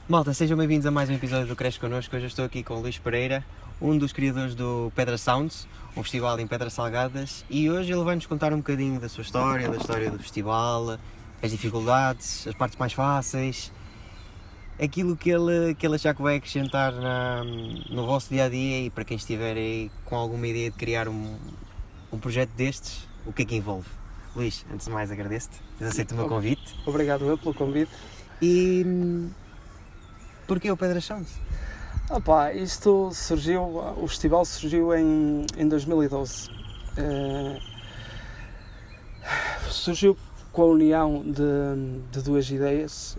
Malta, sejam bem-vindos a mais um episódio do Cresce Connosco. Hoje eu estou aqui com o Luís Pereira, um dos criadores do Pedra Sounds, um festival em Pedras Salgadas, e hoje ele vai-nos contar um bocadinho da sua história, da história do festival, as dificuldades, as partes mais fáceis, aquilo que ele achar que vai acrescentar no vosso dia-a-dia, e para quem estiver aí com alguma ideia de criar um projeto destes, o que é que envolve. Luís, antes de mais agradeço-te, tens aceito o meu convite. Obrigado eu pelo convite. E porquê o Pedra Sounds? Isto surgiu, o festival surgiu em 2012. Surgiu com a união de duas ideias.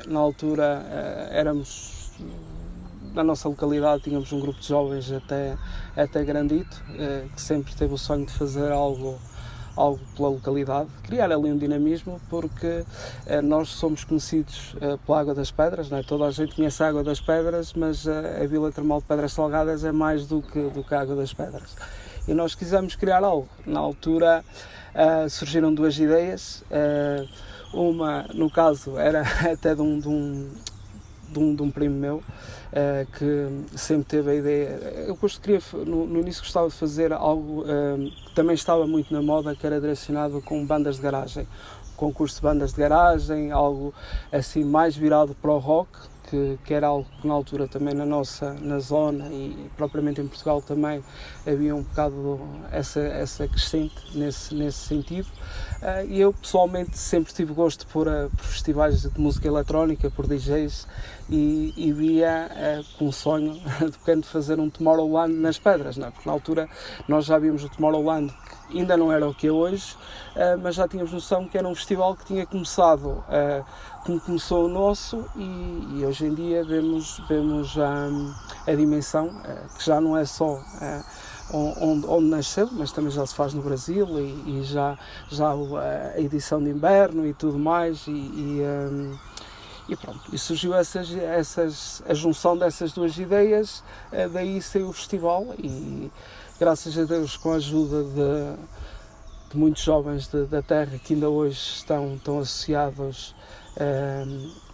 Na altura éramos, na nossa localidade, tínhamos um grupo de jovens até grandito, que sempre teve o sonho de fazer algo pela localidade, criar ali um dinamismo, porque nós somos conhecidos pela Água das Pedras, não é? Toda a gente conhece a Água das Pedras, mas a Vila Termal de Pedras Salgadas é mais do que a Água das Pedras. E nós quisemos criar algo. Na altura surgiram duas ideias, uma, no caso, era até de um primo meu, que sempre teve a ideia. No início gostava de fazer algo que também estava muito na moda, que era direcionado com bandas de garagem, concurso de bandas de garagem, algo assim mais virado para o rock, que era algo que na altura também na zona e propriamente em Portugal também havia um bocado essa crescente nesse sentido. E eu pessoalmente sempre tive gosto por festivais de música eletrónica, por DJs, e via com um sonho de pequeno de fazer um Tomorrowland nas Pedras, não é? Porque na altura nós já víamos o Tomorrowland, que ainda não era o que é hoje, mas já tínhamos noção que era um festival que tinha começado como começou o nosso, e hoje em dia vemos a dimensão, que já não é só onde nasceu, mas também já se faz no Brasil, e já a edição de inverno e tudo mais, e pronto, e surgiu a junção dessas duas ideias, daí saiu o festival, e graças a Deus, com a ajuda de muitos jovens da terra que ainda hoje estão associados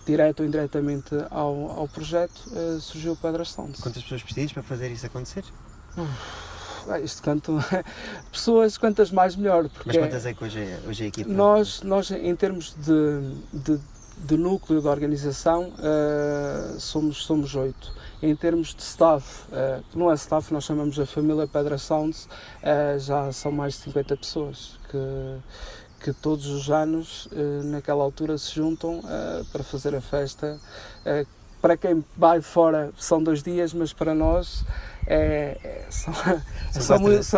direto ou indiretamente ao projeto, surgiu o Pedra Sounds. Quantas pessoas precisas para fazer isso acontecer? Isto pessoas, quantas mais melhor. Porque mas quantas é que hoje é a equipa? Nós em termos de núcleo de organização, somos 8. Em termos de staff, que não é staff, nós chamamos a família Pedra Sounds, já são mais de 50 pessoas que todos os anos, naquela altura, se juntam para fazer a festa. Para quem vai de fora são 2 dias, mas para nós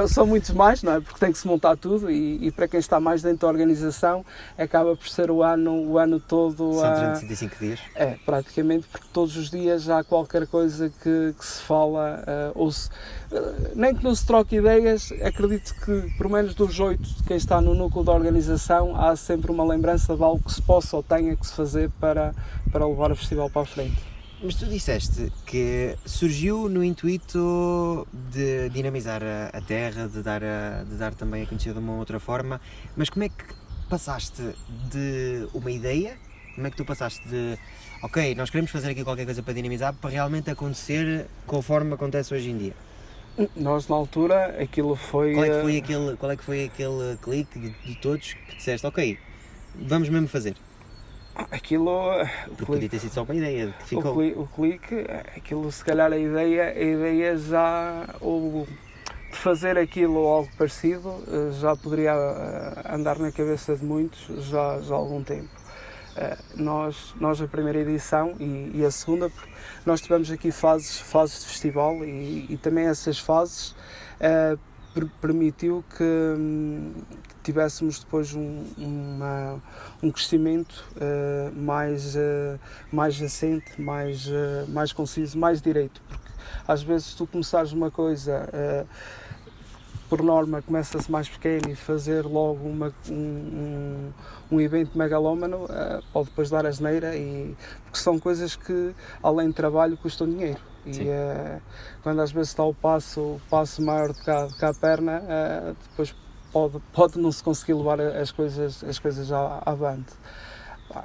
são muitos mais, não é? Porque tem que se montar tudo, e para quem está mais dentro da organização acaba por ser o ano todo. São 365 dias? Praticamente, porque todos os dias há qualquer coisa que se fala, nem que não se troque ideias. Acredito que, por menos dos 8 de quem está no núcleo da organização, há sempre uma lembrança de algo que se possa ou tenha que se fazer para levar o festival para a frente. Mas tu disseste que surgiu no intuito de dinamizar a terra, de dar também a conhecer de uma outra forma, mas como é que passaste de uma ideia, como é que tu passaste de, ok, nós queremos fazer aqui qualquer coisa para dinamizar, para realmente acontecer conforme acontece hoje em dia? Nós, na altura, aquilo foi... Qual é que foi aquele clique de todos que disseste, ok, vamos mesmo fazer? Porque podia ter sido só uma ideia que ficou. O clique, aquilo, se calhar a ideia já, ou de fazer aquilo ou algo parecido, já poderia andar na cabeça de muitos já há algum tempo. Nós a primeira edição e a segunda, porque nós tivemos aqui fases de festival, e também essas fases permitiu que tivéssemos depois um crescimento mais assente, mais conciso, mais direito, porque às vezes se tu começares uma coisa, por norma começa-se mais pequeno, e fazer logo um evento megalómano pode depois dar asneira, porque são coisas que, além de trabalho, custam dinheiro. E quando às vezes está o passo maior do que a perna, depois pode não se conseguir levar as coisas avante.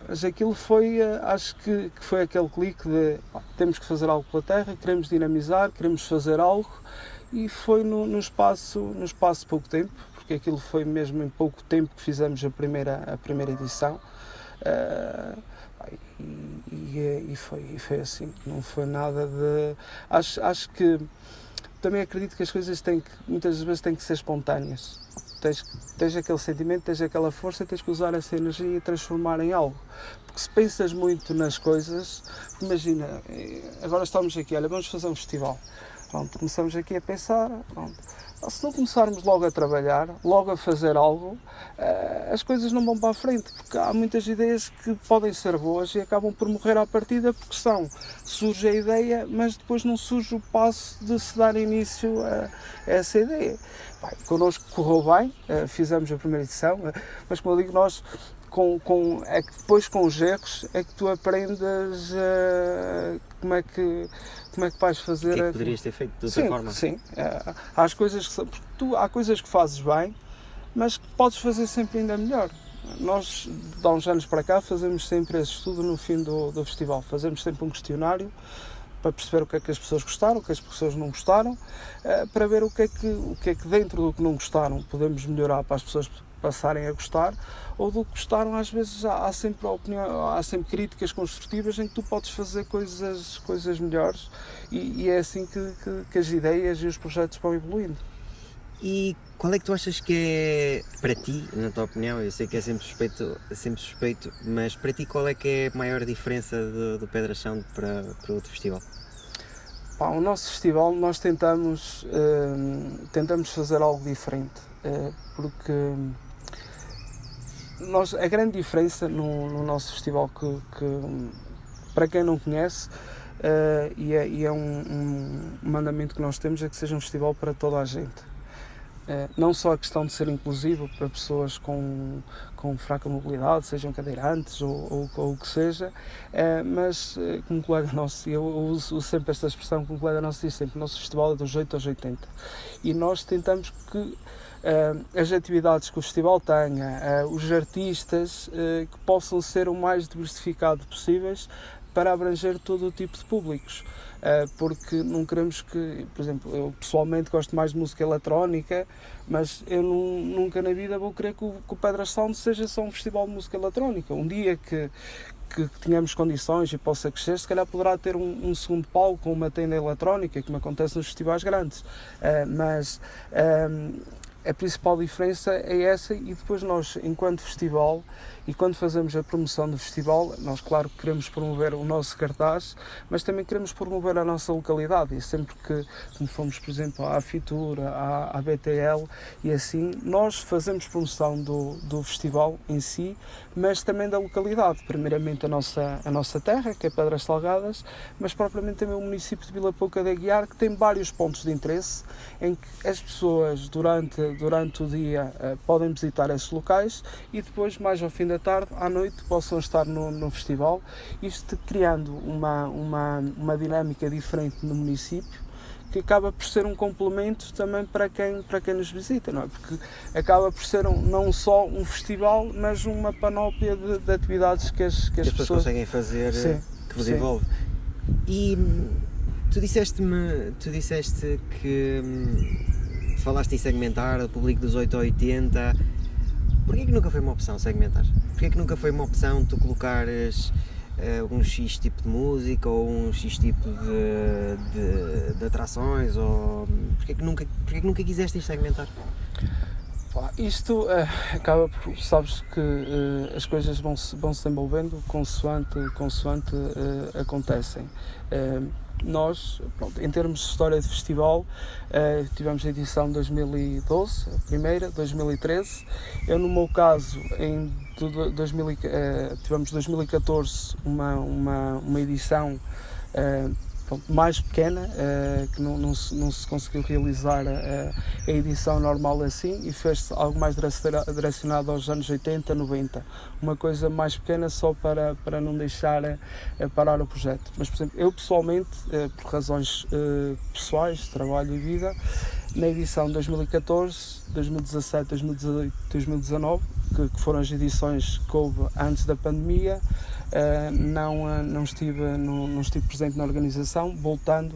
Mas aquilo foi, acho que foi aquele clique de temos que fazer algo pela terra, queremos dinamizar, queremos fazer algo, e foi no espaço de pouco tempo, porque aquilo foi mesmo em pouco tempo que fizemos a primeira edição. E foi assim, não foi nada de... Acho que também acredito que as coisas muitas vezes têm que ser espontâneas. Tens aquele sentimento, tens aquela força, tens que usar essa energia e transformar em algo. Porque se pensas muito nas coisas, imagina, agora estamos aqui, olha, vamos fazer um festival. Pronto, começamos aqui a pensar, pronto. Se não começarmos logo a trabalhar, logo a fazer algo, as coisas não vão para a frente, porque há muitas ideias que podem ser boas e acabam por morrer à partida, porque surge a ideia, mas depois não surge o passo de se dar início a essa ideia. Connosco correu bem, fizemos a primeira edição, mas como eu digo, nós é que depois com os erros é que tu aprendes como é que vais fazer. O que é que poderias ter feito de outra forma? Sim, há coisas que fazes bem, mas que podes fazer sempre ainda melhor. Nós, de há uns anos para cá, fazemos sempre esse estudo no fim do festival. Fazemos sempre um questionário para perceber o que é que as pessoas gostaram, o que as pessoas não gostaram, para ver o que é que dentro do que não gostaram podemos melhorar para as pessoas passarem a gostar, ou do que gostaram. Às vezes há sempre críticas construtivas em que tu podes fazer coisas melhores, e é assim que as ideias e os projetos vão evoluindo. E qual é que tu achas que é, para ti, na tua opinião, eu sei que é sempre suspeito, mas para ti qual é que é a maior diferença do Pedra Sound para outro festival? O nosso festival, nós tentamos fazer algo diferente, porque a grande diferença no nosso festival, que para quem não conhece, e é um mandamento que nós temos, é que seja um festival para toda a gente. Não só a questão de ser inclusivo para pessoas com fraca mobilidade, sejam cadeirantes ou o que seja, mas como um colega nosso, eu uso sempre esta expressão, como um colega nosso diz sempre, o nosso festival é dos 8 aos 80, e nós tentamos que as atividades que o festival tenha, os artistas, que possam ser o mais diversificado possíveis para abranger todo o tipo de públicos. Porque não queremos que, por exemplo, eu pessoalmente gosto mais de música eletrónica, mas eu nunca na vida vou querer que o Pedra Sound seja só um festival de música eletrónica. Um dia que tenhamos condições e possa crescer, se calhar poderá ter um segundo palco com uma tenda eletrónica, como acontece nos festivais grandes. Mas a principal diferença é essa, e depois nós, enquanto festival, e quando fazemos a promoção do festival, nós claro que queremos promover o nosso cartaz, mas também queremos promover a nossa localidade, e sempre que fomos, por exemplo, à Fitura, à BTL, e assim, nós fazemos promoção do festival em si, mas também da localidade, primeiramente a nossa terra, que é Pedras Salgadas, mas propriamente também o município de Vila Pouca de Aguiar, que tem vários pontos de interesse, em que as pessoas durante o dia podem visitar esses locais, e depois, mais ao fim da tarde, à noite, possam estar no festival, isto criando uma dinâmica diferente no município, que acaba por ser um complemento também para quem nos visita, não é? Porque acaba por ser não só um festival, mas uma panóplia de atividades que as pessoas conseguem fazer, sim, que vos envolve. E tu disseste que falaste em segmentar o público dos 8 a 80. Porquê que nunca foi uma opção segmentar? Porquê que nunca foi uma opção tu colocares um X tipo de música ou um X tipo de atrações? Ou porquê que nunca quiseste segmentar? Isto acaba por, sabes que as coisas vão se desenvolvendo consoante acontecem. Nós, pronto, em termos de história de festival, tivemos a edição 2012, a primeira, 2013. Eu, no meu caso, tivemos 2014 uma edição mais pequena, que não se conseguiu realizar a edição normal assim, e fez-se algo mais direcionado aos anos 80, 90. Uma coisa mais pequena só para não deixar parar o projeto. Mas, por exemplo, eu pessoalmente, por razões pessoais, trabalho e vida, na edição 2014, 2017, 2018, 2019, que foram as edições que houve antes da pandemia, não estive presente na organização, voltando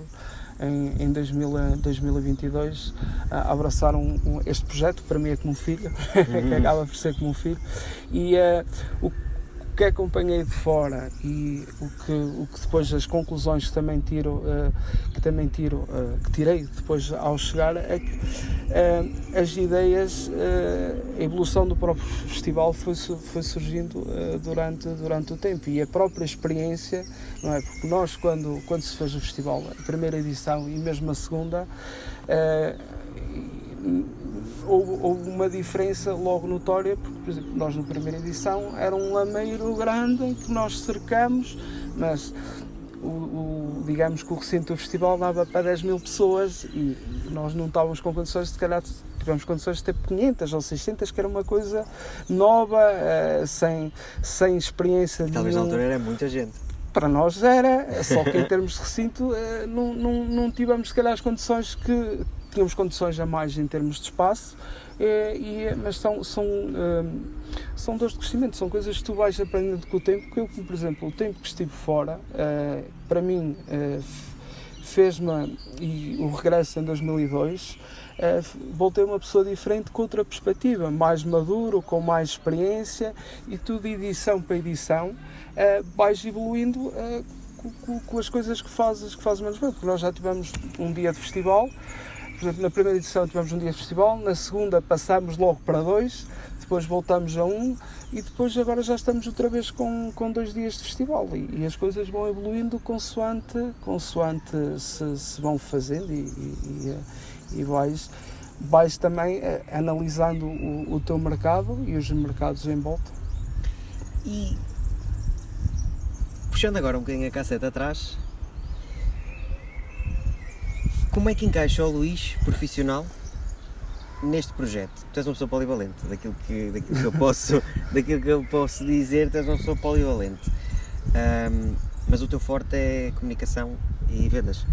em 2022 a abraçar este projeto, que para mim é como um filho, que acaba por ser como um filho, e o que acompanhei de fora e o que depois as conclusões que tirei depois ao chegar é que as ideias, a evolução do próprio festival foi surgindo durante o tempo, e a própria experiência, não é? Porque nós quando se fez o festival, a primeira edição e mesmo a segunda, houve uma diferença logo notória, porque, por exemplo, nós na primeira edição era um lameiro grande em que nós cercamos, mas digamos que o recinto do festival dava para 10 mil pessoas e nós não estávamos com condições, se calhar tivemos condições de ter 500 ou 600, que era uma coisa nova, sem experiência. Talvez na altura era muita gente. Para nós era, só que em termos de recinto não tivemos se calhar as condições que tínhamos condições a mais em termos de espaço, mas são dores de crescimento, são coisas que tu vais aprendendo com o tempo, que eu, por exemplo, o tempo que estive fora, para mim, fez-me, e o regresso em 2002, voltei uma pessoa diferente, com outra perspectiva, mais maduro, com mais experiência, e tu de edição para edição vais evoluindo com as coisas que fazes menos bem, porque nós já tivemos um dia de festival. Por exemplo, na primeira edição tivemos um dia de festival, na segunda passámos logo para 2, depois voltamos a 1 e depois agora já estamos outra vez com 2 dias de festival, e as coisas vão evoluindo consoante se vão fazendo e vais também analisando o teu mercado e os mercados em volta. E puxando agora um bocadinho a cassete atrás, como é que encaixa o Luís profissional neste projeto? Tu és uma pessoa polivalente, daquilo que eu posso dizer, tu és uma pessoa polivalente, mas o teu forte é comunicação e vendas.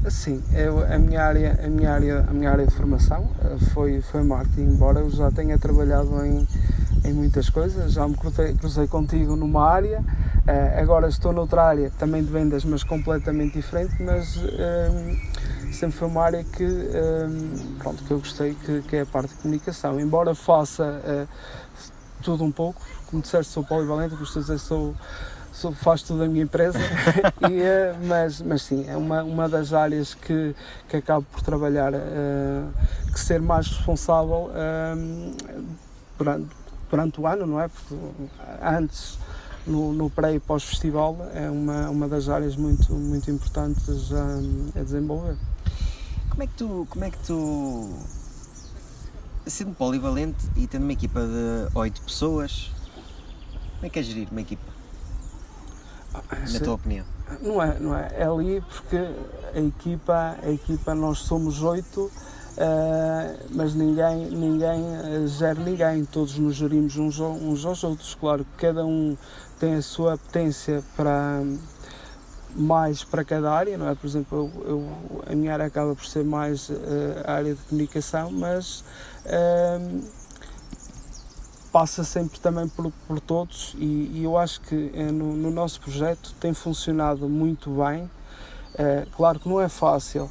Sim, a minha área de formação foi marketing, embora eu já tenha trabalhado em muitas coisas, já me cruzei contigo numa área, agora estou noutra área também de vendas, mas completamente diferente, mas sempre foi uma área que eu gostei, que é a parte de comunicação, embora faça tudo um pouco, como disseste, sou polivalente, gosto de dizer, faço tudo a minha empresa, mas sim, é uma das áreas que acabo por trabalhar, que ser mais responsável durante o ano, não é? Porque antes, no pré e pós-festival, é uma das áreas muito importantes a desenvolver. Como é que tu, sendo polivalente e tendo uma equipa de 8 pessoas, como é que é gerir uma equipa? Na tua opinião? Não é. É ali porque a equipa nós somos 8, mas ninguém gera ninguém, todos nos gerimos uns aos outros. Claro que cada um tem a sua potência mais para cada área, não é? Por exemplo, a minha área acaba por ser mais a área de comunicação, mas passa sempre também por todos, e eu acho que no nosso projeto tem funcionado muito bem. Claro que não é fácil,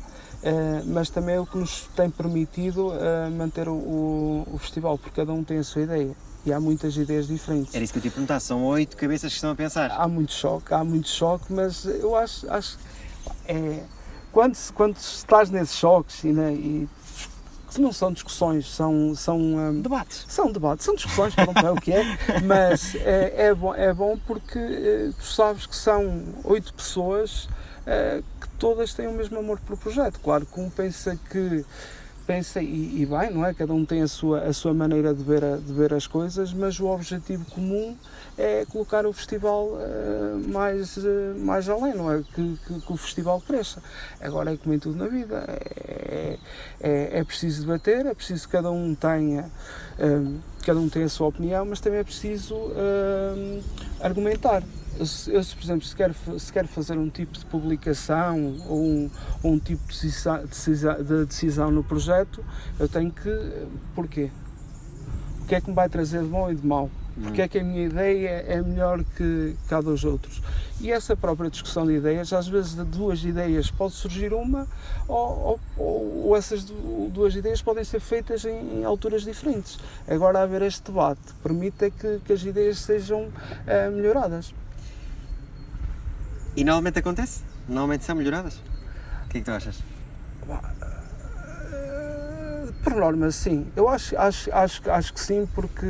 mas também é o que nos tem permitido manter o festival, porque cada um tem a sua ideia e há muitas ideias diferentes. Era isso que eu te ia perguntar, são 8 cabeças que estão a pensar. Há muito choque, mas eu acho quando estás nesses choques e que não são discussões, são debates. São debates, são discussões, pronto, é o que é, mas é bom porque tu sabes que são 8 pessoas que todas têm o mesmo amor pelo projeto. Claro que um pensa que pensa e bem, não é? Cada um tem a sua maneira de ver as coisas, mas o objetivo comum é colocar o festival mais além, não é? Que o festival cresça. Agora é como em tudo na vida, é preciso debater, é preciso que cada um tenha a sua opinião, mas também é preciso argumentar. Eu, por exemplo, se quero fazer um tipo de publicação ou um tipo de decisão no projeto, eu tenho que... Porquê? O que é que me vai trazer de bom e de mau? Porque é que a minha ideia é melhor que a dos outros? E essa própria discussão de ideias, às vezes de duas ideias pode surgir uma, ou essas duas ideias podem ser feitas em alturas diferentes. Agora, haver este debate permite que as ideias sejam melhoradas. E normalmente acontece? Normalmente são melhoradas? O que é que tu achas? Por norma, sim. Eu acho que sim, porque...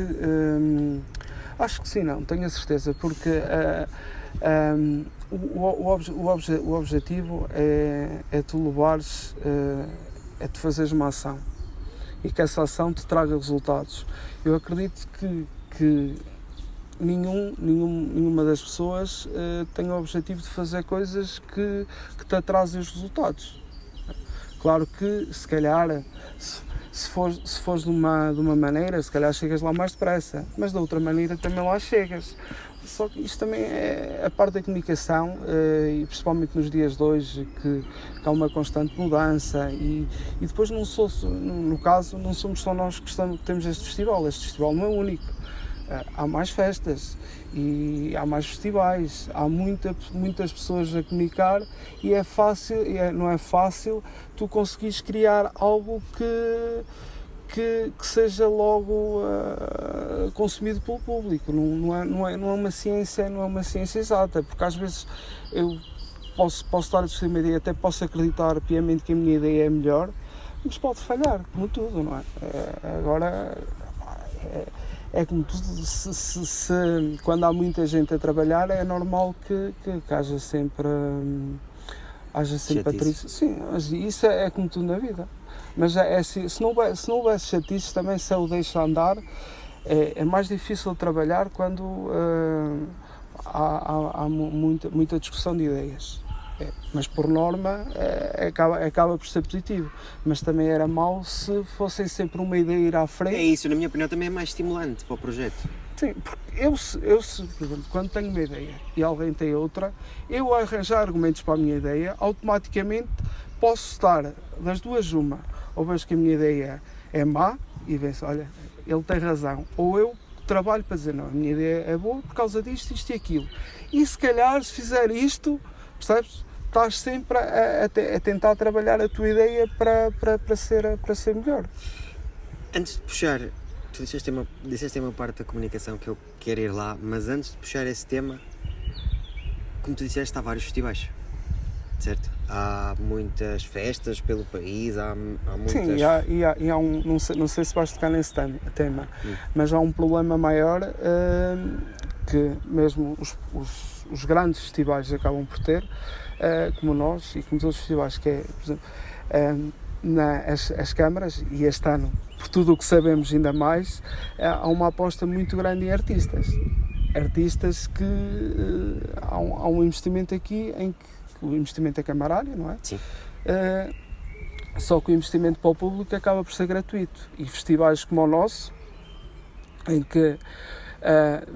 acho que sim, não, tenho a certeza, porque o objetivo é tu levares, é tu fazeres uma ação e que essa ação te traga resultados. Eu acredito que nenhuma das pessoas tem o objetivo de fazer coisas que te trazem os resultados. Claro que, se calhar, se fores de uma maneira, se calhar chegas lá mais depressa, mas da outra maneira também lá chegas. Só que isto também é a parte da comunicação, e principalmente nos dias de hoje, que há uma constante mudança, e depois no caso, não somos só nós que temos este festival não é único. Há mais festas e há mais festivais, há muitas pessoas a comunicar e não é fácil tu conseguires criar algo que seja logo consumido pelo público. Não é uma ciência exata, porque às vezes eu posso estar a discutir uma ideia, até posso acreditar piamente que a minha ideia é melhor, mas pode falhar, como tudo, não é? Agora... É como tudo, quando há muita gente a trabalhar, é normal que haja sempre atritos. Sim, mas isso é como tudo na vida. Mas assim, se não houvesse chatices, também se eu deixo andar, é mais difícil trabalhar quando há muita discussão de ideias. Mas por norma acaba por ser positivo, mas também era mau se fossem sempre uma ideia ir à frente. É isso, na minha opinião também é mais estimulante para o projeto. Sim, porque por exemplo, quando tenho uma ideia e alguém tem outra, eu arranjar argumentos para a minha ideia, automaticamente posso estar das duas uma, ou vejo que a minha ideia é má e penso, olha, ele tem razão, ou eu trabalho para dizer, não, a minha ideia é boa por causa disto, isto e aquilo, e se calhar se fizer isto, percebes? Estás sempre a tentar trabalhar a tua ideia para ser melhor. Antes de puxar, tu disseste uma parte da comunicação que eu quero ir lá, mas antes de puxar esse tema, como tu disseste, há vários festivais, certo? Há muitas festas pelo país, há muitas... Sim, e há um, não sei se vais tocar nesse tema, mas há um problema maior que mesmo os grandes festivais acabam por ter, como nós e como os outros festivais, que é, por exemplo, as câmaras, e este ano, por tudo o que sabemos ainda mais, há uma aposta muito grande em artistas que há um investimento aqui em que o investimento é camarário, não é? Sim. Só que o investimento para o público acaba por ser gratuito, e festivais como o nosso, em que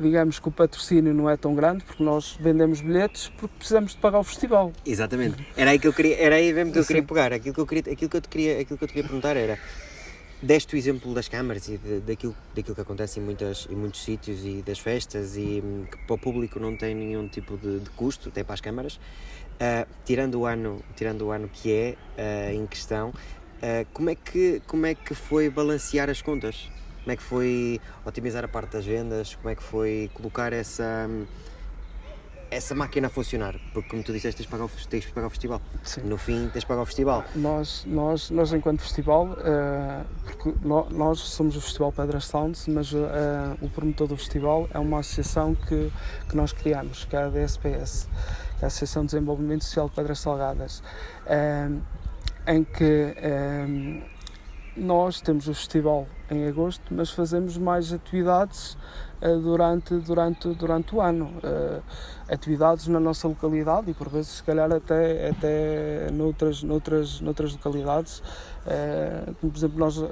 digamos que o patrocínio não é tão grande, porque nós vendemos bilhetes porque precisamos de pagar o festival. Exatamente. Era aí mesmo que eu queria pegar. Aquilo que eu te queria perguntar era, deste o exemplo das câmaras e daquilo que acontece em muitos sítios e das festas, e que para o público não tem nenhum tipo de custo, tem para as câmaras. Tirando o ano que é em questão, como é que foi balancear as contas? Como é que foi otimizar a parte das vendas? Como é que foi colocar essa máquina a funcionar? Porque, como tu disseste, tens de pagar o festival. Sim. No fim, tens de pagar o festival. Nós enquanto festival, porque nós somos o Festival Pedras Sounds, mas o promotor do festival é uma associação que nós criamos, que é a DSPS, que é a Associação de Desenvolvimento Social de Pedras Salgadas, em que nós temos o festival em agosto, mas fazemos mais atividades durante o ano. Atividades na nossa localidade e por vezes se calhar até noutras localidades. Como, por exemplo, nós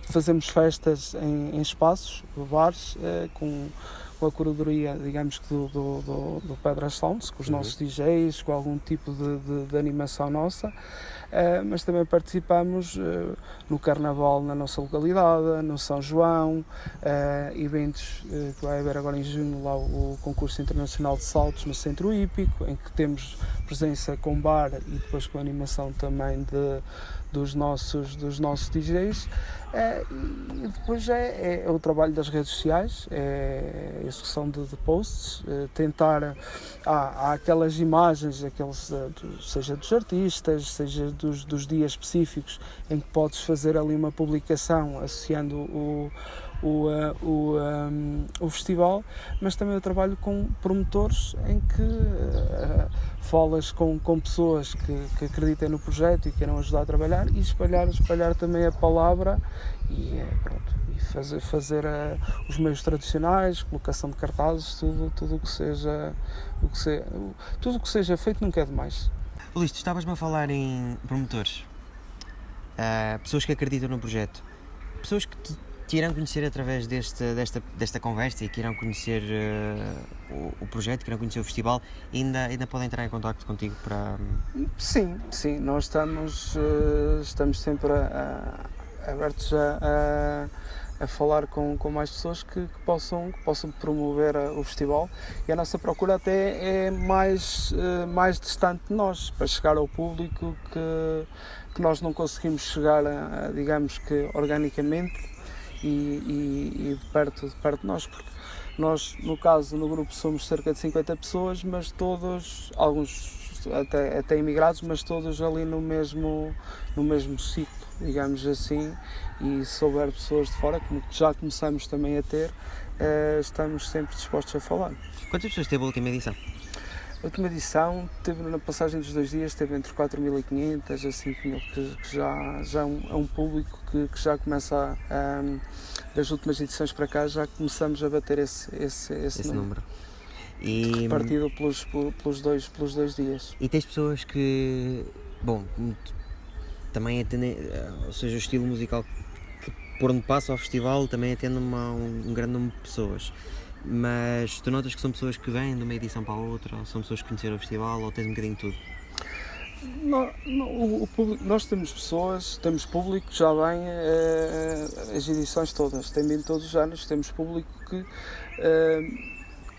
fazemos festas em espaços, bares, com a curadoria, digamos que do Pedras Sounds, com os nossos DJs, com algum tipo de animação nossa, mas também participamos no Carnaval na nossa localidade, no São João, eventos que vai haver agora em junho, lá o concurso internacional de saltos no Centro Hípico, em que temos presença com bar e depois com animação também dos nossos DJs. E depois é o trabalho das redes sociais, é a execução de posts, tentar, há aquelas imagens, seja dos artistas, seja dos dias específicos em que podes fazer ali uma publicação associando o festival, mas também eu trabalho com promotores em que falas com pessoas que acreditem no projeto e queiram ajudar a trabalhar e espalhar também a palavra e fazer os meios tradicionais, colocação de cartazes, tudo o que seja feito nunca é demais. Luís, tu estavas-me a falar em promotores, pessoas que acreditam no projeto, pessoas que te irão conhecer através desta conversa e que irão conhecer o projeto, que irão conhecer o festival e ainda podem entrar em contacto contigo para... Sim, nós estamos sempre abertos a falar com mais pessoas que possam promover o festival, e a nossa procura até é mais distante de nós, para chegar ao público que nós não conseguimos chegar digamos que organicamente e de perto de nós, porque nós, no caso, no grupo somos cerca de 50 pessoas, mas todos, alguns até imigrados, mas todos ali no mesmo ciclo, digamos assim, e se houver pessoas de fora, como já começamos também a ter, estamos sempre dispostos a falar. Quantas pessoas teve a última edição? A última edição, na passagem dos 2 dias, teve entre 4.500 a 5.000, que já é um público que já começa das últimas edições para cá, já começamos a bater esse número. E partido pelos dois dias. E tens pessoas que, bom, também atendem, ou seja, o estilo musical que por onde passa ao festival também atende um grande número de pessoas. Mas tu notas que são pessoas que vêm de uma edição para a outra, ou são pessoas que conheceram o festival, ou tens um bocadinho de tudo? Nós temos pessoas, temos público que já vem as edições todas, tem vindo todos os anos, temos público que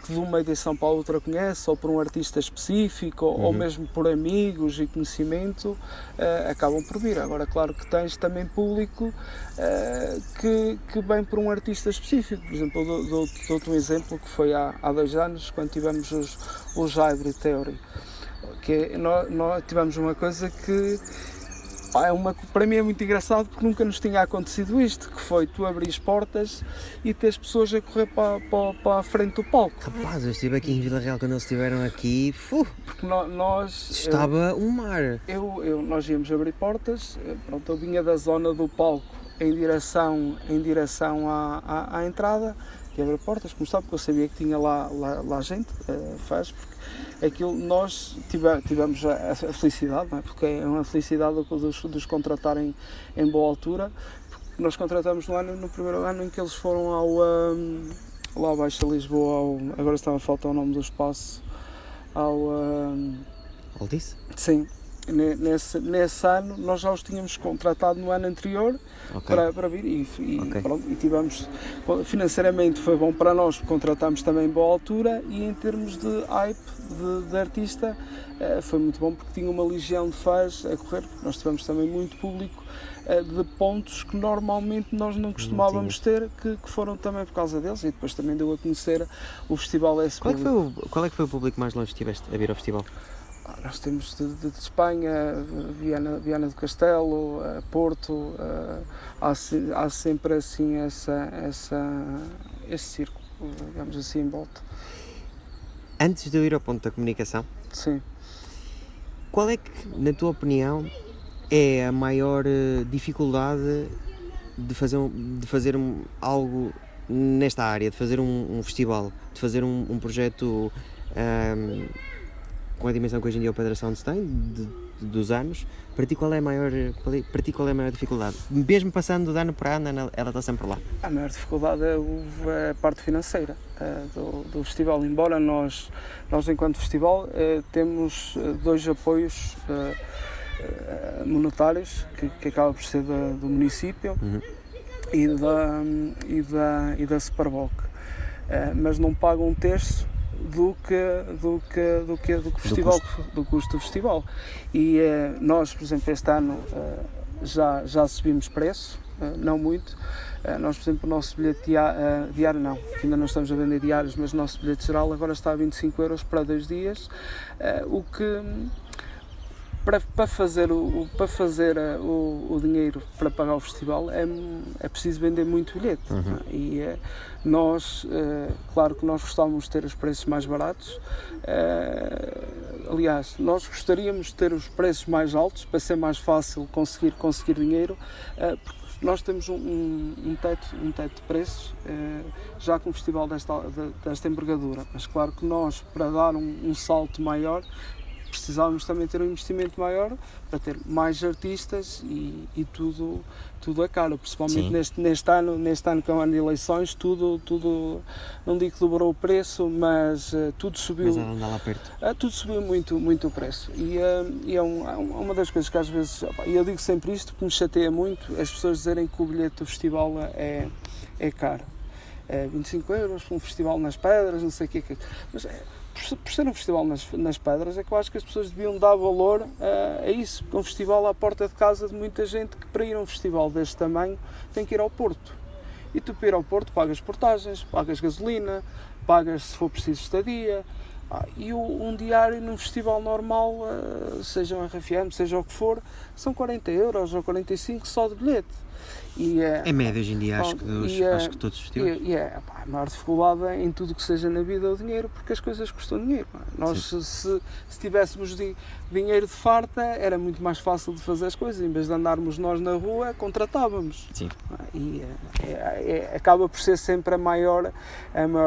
de uma edição para a outra conhece, ou por um artista específico, ou mesmo por amigos e conhecimento, acabam por vir. Agora, claro que tens também público que vem por um artista específico. Por exemplo, dou-te um exemplo que foi há 2 anos, quando tivemos os Hybrid Theory, que nós tivemos uma coisa que para mim é muito engraçado, porque nunca nos tinha acontecido isto, que foi tu abrir portas e ter as pessoas a correr para a frente do palco. Rapaz, eu estive aqui em Vila Real quando eles estiveram aqui, porque nós... Estava um mar. Nós íamos abrir portas, pronto, eu vinha da zona do palco em direção à entrada, e abrir portas, como sabe, porque eu sabia que tinha lá gente, faz, porque aquilo nós tivemos a felicidade, não é? Porque é uma felicidade dos contratarem em boa altura, porque nós contratamos no primeiro ano em que eles foram lá abaixo a Lisboa, agora estava a faltar o nome do espaço, Altice? Sim. Nesse ano nós já os tínhamos contratado no ano anterior, okay, para vir okay, pronto, e tivemos, financeiramente foi bom para nós, contratámos também em boa altura, e em termos de hype de artista foi muito bom, porque tinha uma legião de fãs a correr, porque nós tivemos também muito público de pontos que normalmente nós não costumávamos ter, que foram também por causa deles, e depois também deu a conhecer o festival esse. Qual é que foi o público mais longe que tiveste a vir ao festival? Nós temos de Espanha, Viana do Castelo, Porto, há sempre assim esse círculo, digamos assim, em volta. Antes de eu ir ao ponto da comunicação, sim, qual é que, na tua opinião, é a maior dificuldade de fazer algo nesta área, de fazer um festival, de fazer um projeto com a dimensão que hoje em dia o Pedra Sounds tem, dos anos, para ti qual é a maior dificuldade? Mesmo passando de ano para ano, ela está sempre lá. A maior dificuldade é a parte financeira do festival, embora nós enquanto festival temos 2 apoios monetários que acaba por ser do município e da Superboc, mas não pagam 1/3 do custo do festival. E nós, por exemplo, este ano já subimos preço, não muito. Nós, por exemplo, o nosso bilhete diário não, ainda não estamos a vender diários, mas o nosso bilhete geral agora está a 25€ para 2 dias, o que para fazer o dinheiro para pagar o festival é preciso vender muito bilhete. E nós, claro que nós gostávamos de ter os preços mais baratos, aliás, nós gostaríamos de ter os preços mais altos para ser mais fácil conseguir dinheiro, porque nós temos um teto de preço já com o festival desta envergadura, mas claro que nós, para dar um salto maior, precisávamos também ter um investimento maior para ter mais artistas e tudo a caro, principalmente neste ano que é um ano de eleições, tudo não digo que dobrou o preço, mas tudo subiu. Mas anda lá perto. Tudo subiu muito o preço e é uma das coisas que às vezes, e eu digo sempre isto, que me chateia muito, as pessoas dizerem que o bilhete do festival é caro. 25€ para um festival nas Pedras, não sei o que. Mas por ser um festival nas Pedras, é que eu acho que as pessoas deviam dar valor a isso, porque é um festival à porta de casa de muita gente que, para ir a um festival deste tamanho, tem que ir ao Porto. E tu, para ir ao Porto, pagas portagens, pagas gasolina, pagas, se for preciso, estadia. E um diário num festival normal, seja um RFM, seja o que for, são 40€ ou 45€ só de bilhete. É médio hoje em dia, acho que todos os festivais. A maior dificuldade em tudo que seja na vida é o dinheiro, porque as coisas custam dinheiro. Nós, se tivéssemos dinheiro de farta, era muito mais fácil de fazer as coisas. Em vez de andarmos nós na rua, contratávamos. Sim. E acaba por ser sempre a maior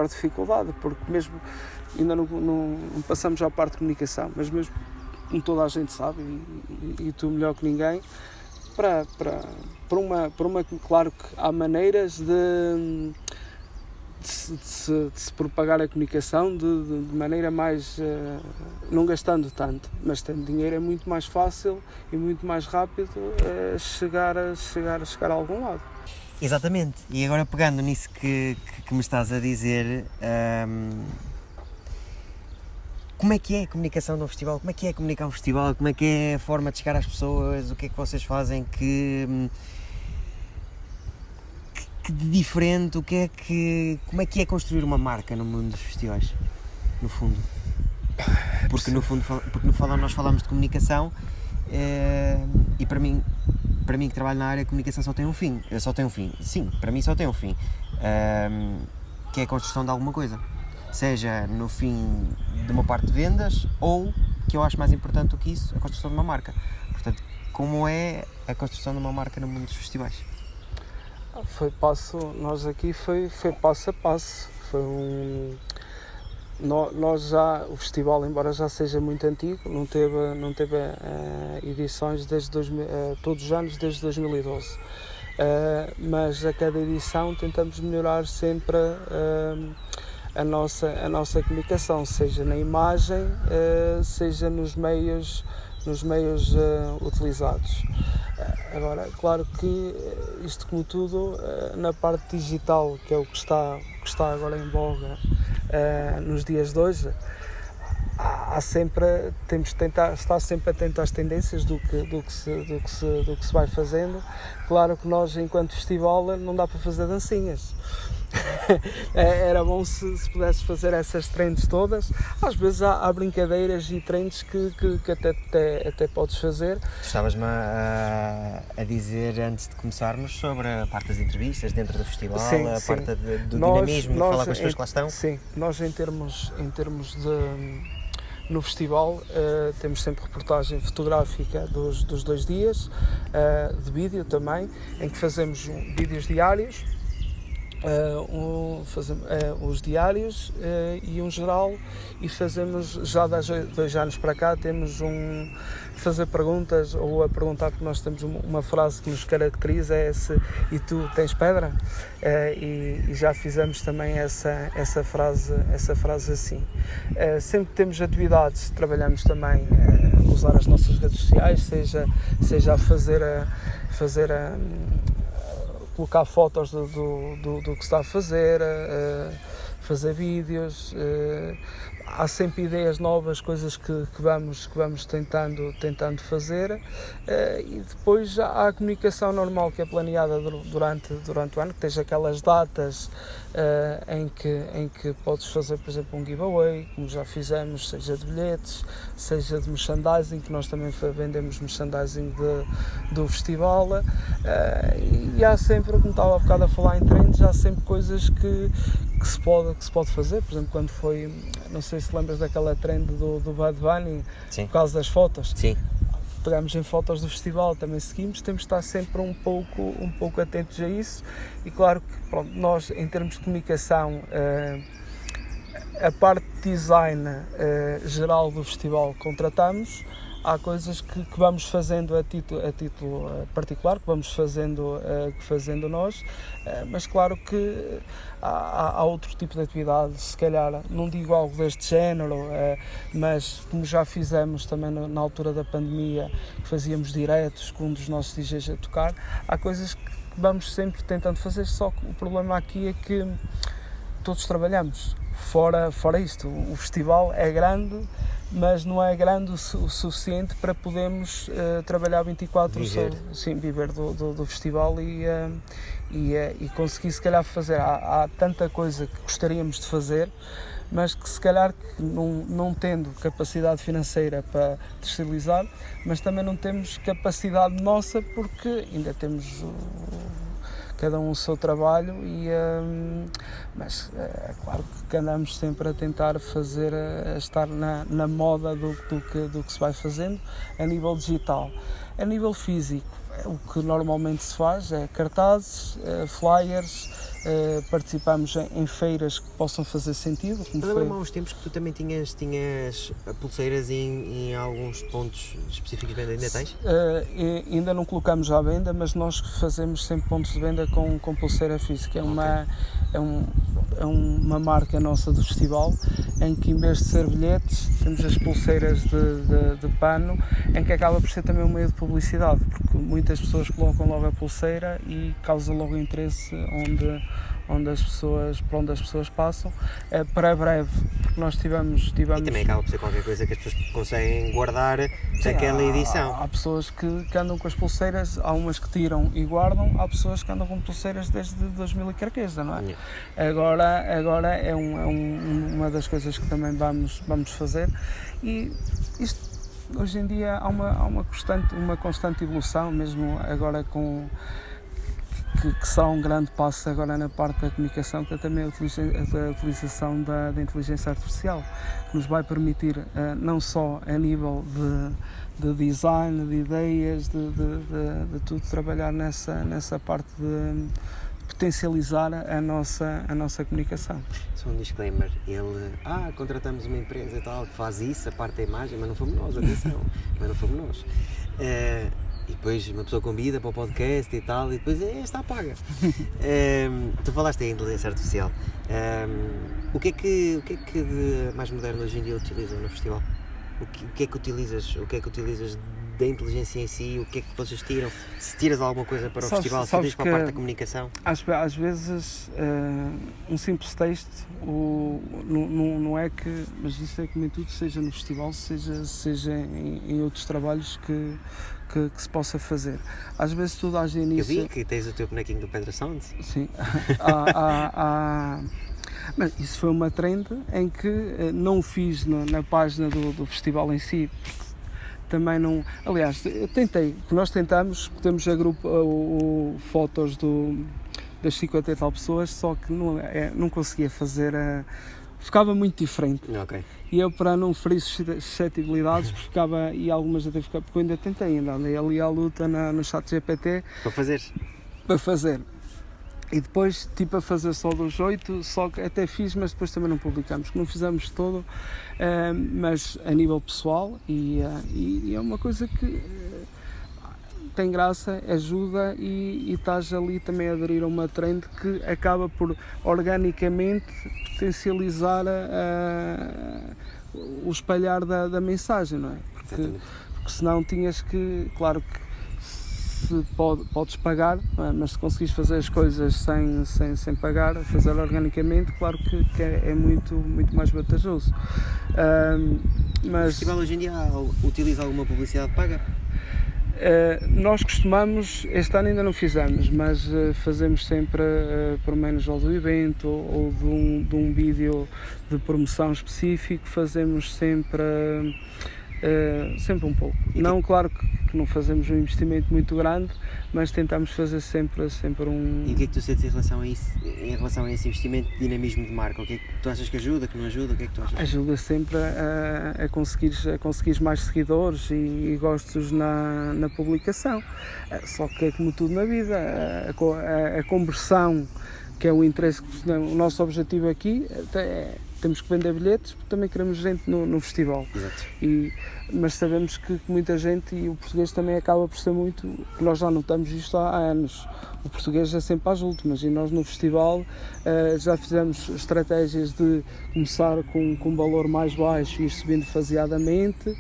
dificuldade, porque mesmo, ainda não passamos à parte de comunicação, mas mesmo como toda a gente sabe, e tu melhor que ninguém, claro que há maneiras de se propagar a comunicação de maneira mais, não gastando tanto, mas tendo dinheiro é muito mais fácil e muito mais rápido chegar a algum lado. Exatamente, e agora pegando nisso que me estás a dizer, como é que é a comunicação de um festival? Como é que é comunicar um festival? Como é que é a forma de chegar às pessoas? O que é que vocês fazem que de diferente? Como é que é construir uma marca no mundo dos festivais, no fundo? Porque no fundo nós falamos de comunicação e para mim que trabalho na área, a comunicação só tem um fim. Sim, para mim só tem um fim, que é a construção de alguma coisa. Seja no fim de uma parte de vendas ou, que eu acho mais importante do que isso, a construção de uma marca. Portanto, como é a construção de uma marca no mundo dos festivais? Nós aqui foi passo a passo. O festival, embora já seja muito antigo, não teve edições todos os anos desde 2012. Mas a cada edição tentamos melhorar sempre a nossa comunicação, seja na imagem, seja nos meios utilizados. Agora, claro que isto, como tudo, na parte digital, que é o que está agora em voga nos dias de hoje, temos de tentar estar sempre atento às tendências do que se vai fazendo. Claro que nós, enquanto festival, não dá para fazer dancinhas. Era bom se pudesse fazer essas trends todas. Às vezes há brincadeiras e trends que até podes fazer. Estavas-me a dizer antes de começarmos sobre a parte das entrevistas dentro do festival, parte do dinamismo, falar com as pessoas que lá estão. Sim, nós em termos no festival temos sempre reportagem fotográfica dos 2 dias, de vídeo também, em que fazemos vídeos diários, os diários e um geral, e fazemos já de 2 anos para cá temos fazer perguntas ou a perguntar, porque nós temos uma frase que nos caracteriza, é esse: e tu tens pedra? E já fizemos também essa frase assim. Sempre que temos atividades trabalhamos também a usar as nossas redes sociais, seja a colocar fotos do que se está a fazer, fazer vídeos. Há sempre ideias novas, coisas que vamos tentando fazer, e depois há a comunicação normal que é planeada durante o ano, que tens aquelas datas em que podes fazer, por exemplo, um giveaway, como já fizemos, seja de bilhetes, seja de merchandising, que nós também vendemos merchandising do festival, e há sempre, como estava há bocado a falar em trends, há sempre coisas que se pode fazer. Por exemplo, quando foi, não sei se lembras daquela trend do Bad Bunny, Sim. por causa das fotos. Sim. Pegamos em fotos do festival, também seguimos, temos de estar sempre um pouco atentos a isso, e claro que pronto, nós, em termos de comunicação, a parte de design geral do festival contratamos. Há coisas que vamos fazendo a título particular, que vamos fazendo nós, mas claro que há outro tipo de atividade, se calhar, não digo algo deste género, mas como já fizemos também na altura da pandemia, que fazíamos diretos com um dos nossos DJs a tocar, há coisas que vamos sempre tentando fazer, só que o problema aqui é que todos trabalhamos. Fora isto, o festival é grande, mas não é grande o suficiente para podermos trabalhar 24 horas, viver do festival e conseguir, se calhar, fazer. Há tanta coisa que gostaríamos de fazer, mas que se calhar não tendo capacidade financeira para terceirizar, mas também não temos capacidade nossa, porque ainda temos cada um o seu trabalho, mas é claro que andamos sempre a tentar fazer, a estar na moda do que se vai fazendo a nível digital. A nível físico, o que normalmente se faz é cartazes, flyers, participamos em feiras que possam fazer sentido. Eu lembro-me há uns tempos que tu também tinhas pulseiras em alguns pontos específicos de venda, ainda tens? Ainda não colocamos à venda, mas nós fazemos sempre pontos de venda com pulseira física. É uma marca nossa do festival, em que em vez de ser bilhetes, temos as pulseiras de pano, em que acaba por ser também um meio de publicidade, porque muitas pessoas colocam logo a pulseira e causa logo interesse onde as pessoas passam. Para breve, porque nós tivemos... E também acaba por ser qualquer coisa que as pessoas conseguem guardar daquela edição. Há pessoas que andam com as pulseiras, há umas que tiram e guardam, há pessoas que andam com pulseiras desde 2000 e carqueza, não é? Agora é uma das coisas que também vamos fazer, e isto, hoje em dia há uma constante evolução, mesmo agora que será um grande passo agora na parte da comunicação, que é também a utilização da inteligência artificial, que nos vai permitir, não só a nível de design, de ideias, de tudo, trabalhar nessa parte de potencializar a nossa comunicação. Só um disclaimer, contratamos uma empresa e tal que faz isso, a parte da imagem, mas não fomos nós, atenção, mas não fomos nós. E depois uma pessoa convida para o podcast e tal, e depois está paga. Tu falaste em inteligência artificial. O que é que de mais moderno hoje em dia utilizam no festival? O que é que utilizas da inteligência em si? O que é que vocês tiram? Se tiras alguma coisa para o festival, se tiras para a parte da comunicação? Às vezes um simples texto, não é que, mas isso é como em tudo, seja no festival, seja em outros trabalhos que se possa fazer. Às vezes tudo age nisso. Eu vi que tens o teu bonequinho do Pedra Sounds. Sim. Mas isso foi uma trend em que não fiz na página do festival em si, porque também não... Aliás, nós tentamos, temos fotos das 50 e tal pessoas, só que não conseguia fazer ficava muito diferente. Ok. E eu, para não ferir suscetibilidades, ficava, e algumas até ficava, porque eu ainda tentei, ainda andei ali à luta no chat GPT para fazer. E depois, tipo, a fazer só dos 8, só que até fiz, mas depois também não publicamos, que não fizemos todo, mas a nível pessoal, e é uma coisa que tem graça, ajuda, e estás ali também a aderir a uma trend que acaba por organicamente potencializar o espalhar da mensagem, não é? Porque senão tinhas que, claro que podes pagar, mas se conseguires fazer as coisas sem pagar, fazer organicamente, claro que é muito mais vantajoso. O festival hoje em dia utiliza alguma publicidade paga? Nós costumamos, este ano ainda não fizemos, mas fazemos sempre, por menos do evento ou de um vídeo de promoção específico, fazemos sempre um pouco. Não, claro que não fazemos um investimento muito grande, mas tentamos fazer sempre um... E o que é que tu sentes em relação a esse investimento de dinamismo de marca? O que é que tu achas que ajuda, que não ajuda? O que é que tu achas? Ajuda sempre a conseguires mais seguidores e gostos na publicação. Só que é como tudo na vida, a conversão, que é o interesse, o nosso objetivo aqui temos que vender bilhetes, porque também queremos gente no festival. Exato. Mas sabemos que muita gente, e o português também acaba por ser muito, nós já notamos isto há anos, o português é sempre às últimas, e nós no festival já fizemos estratégias de começar com um valor mais baixo e ir subindo faseadamente,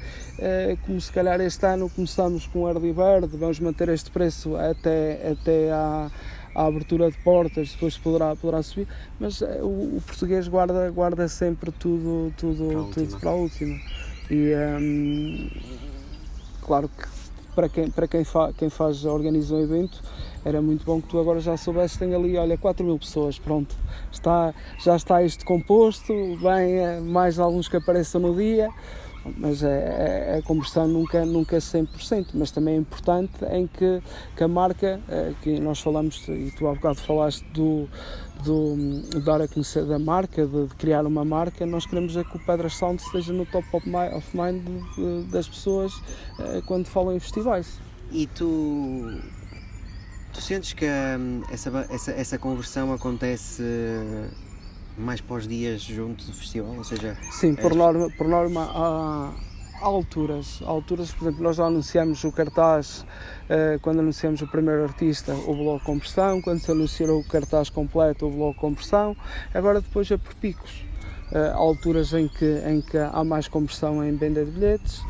como se calhar este ano começamos com o early bird, vamos manter este preço até à abertura de portas, depois poderá subir, mas o português guarda sempre tudo para a última. E claro que para quem organiza um evento, era muito bom que tu agora já soubesses, tem ali, olha, 4.000 pessoas, pronto, já está isto composto, bem, mais alguns que apareçam no dia, mas a conversão nunca 100%, mas também é importante em que a marca, que nós falamos, e tu há bocado falaste do dar a conhecer da marca, de criar uma marca, nós queremos que o Pedras Sound esteja no top of mind das pessoas quando falam em festivais. E tu sentes que essa conversão acontece mais para os dias junto do festival, ou seja... Sim, por norma há alturas, por exemplo, nós já anunciamos o cartaz, quando anunciamos o primeiro artista, houve logo compressão, quando se anunciou o cartaz completo, houve logo compressão, agora depois é por picos, há alturas em que há mais compressão em venda de bilhetes,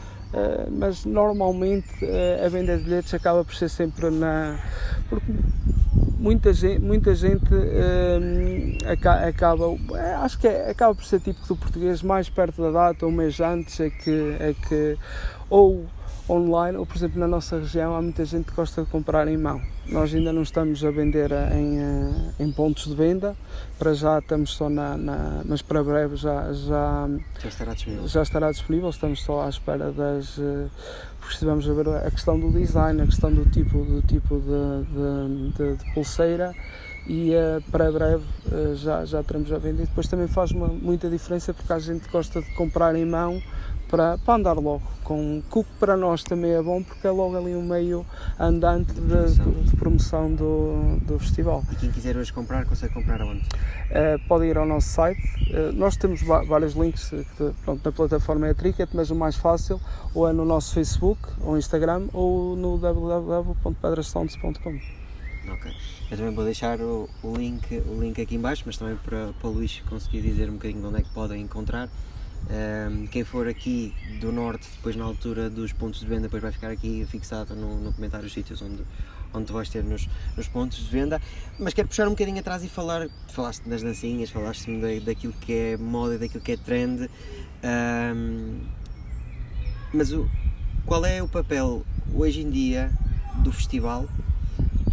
mas normalmente a venda de bilhetes acaba por ser sempre porque muita gente acaba por ser típico do português, mais perto da data, um mês antes, é que ou online, ou por exemplo na nossa região há muita gente que gosta de comprar em mão. Nós ainda não estamos a vender em pontos de venda, para já estamos só mas para breve já estará disponível, estamos só à espera porque estivemos a ver a questão do design, a questão do tipo de pulseira, e para breve já teremos a vender. Depois também faz muita diferença, porque a gente gosta de comprar em mão para andar logo, que para nós também é bom, porque é logo ali um meio andante de promoção do festival. E quem quiser hoje comprar, consegue comprar aonde? Pode ir ao nosso site, nós temos vários links, na plataforma é a Tricket, mas o mais fácil ou é no nosso Facebook, ou Instagram, ou no www.pedrassounds.com. Ok, eu também vou deixar o link aqui em baixo, mas também para o Luís conseguir dizer um bocadinho de onde é que podem encontrar. Quem for aqui do norte, depois na altura dos pontos de venda, depois vai ficar aqui fixado no comentário os sítios onde tu vais ter nos pontos de venda. Mas quero puxar um bocadinho atrás e falaste das dancinhas, falaste-me daquilo que é moda, daquilo que é trend, mas qual é o papel hoje em dia do festival,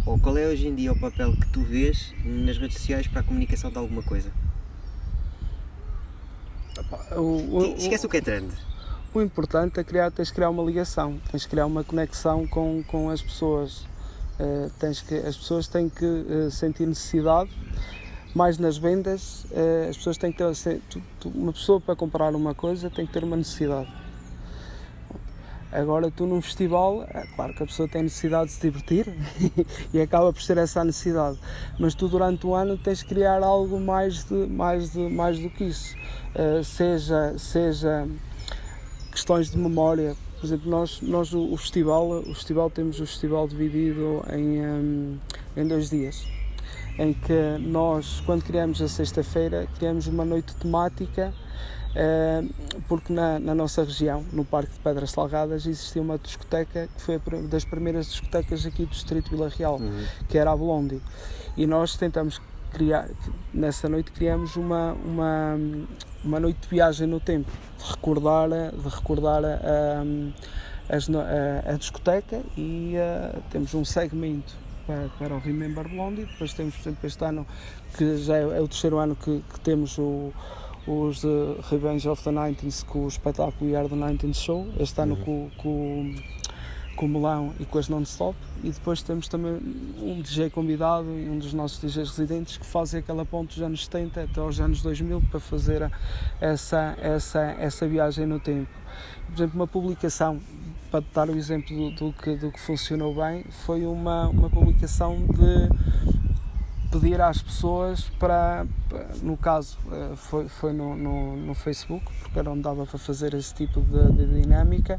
ou qual é hoje em dia o papel que tu vês nas redes sociais para a comunicação de alguma coisa? Esquece o que é trend. O importante é tens de criar uma ligação, tens de criar uma conexão com as pessoas. As pessoas têm que sentir necessidade mais nas vendas, as pessoas têm que ter, uma pessoa para comprar uma coisa tem que ter uma necessidade. Agora tu num festival, é claro que a pessoa tem necessidade de se divertir e acaba por ser essa a necessidade, mas tu durante o ano tens de criar algo mais do que isso, seja questões de memória. Por exemplo, nós o festival temos o festival dividido em 2 dias, em que nós, quando criamos a sexta-feira, criamos uma noite temática, porque na nossa região, no Parque de Pedras Salgadas, existia uma discoteca que foi das primeiras discotecas aqui do distrito de Vila Real, que era a Blondie, e nós tentamos criar, nessa noite criamos uma noite de viagem no tempo, de recordar a discoteca, e temos um segmento para o Remember Blondie. Depois temos, por exemplo, este ano, que já é o 3º ano que temos os Revenge of the 90s com o espetáculo We Are the 90s Show, este ano com o Melão e com as Non-Stop, e depois temos também um DJ convidado e um dos nossos DJs residentes que fazem aquela ponte dos anos 70 até aos anos 2000 para fazer essa viagem no tempo. Por exemplo, uma publicação, para dar o exemplo do que funcionou bem, foi uma publicação de pedir às pessoas para, no caso foi no Facebook, porque era onde dava para fazer esse tipo de dinâmica,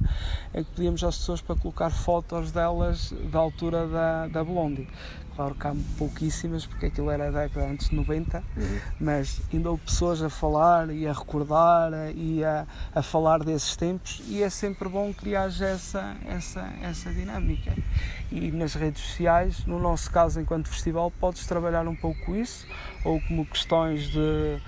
em que pedíamos às pessoas para colocar fotos delas da altura da Blondie. Claro que há pouquíssimas, porque aquilo era a década antes de 90, mas ainda houve pessoas a falar e a recordar e a falar desses tempos, e é sempre bom criar essa dinâmica. E nas redes sociais, no nosso caso enquanto festival, podes trabalhar um pouco isso, ou como questões de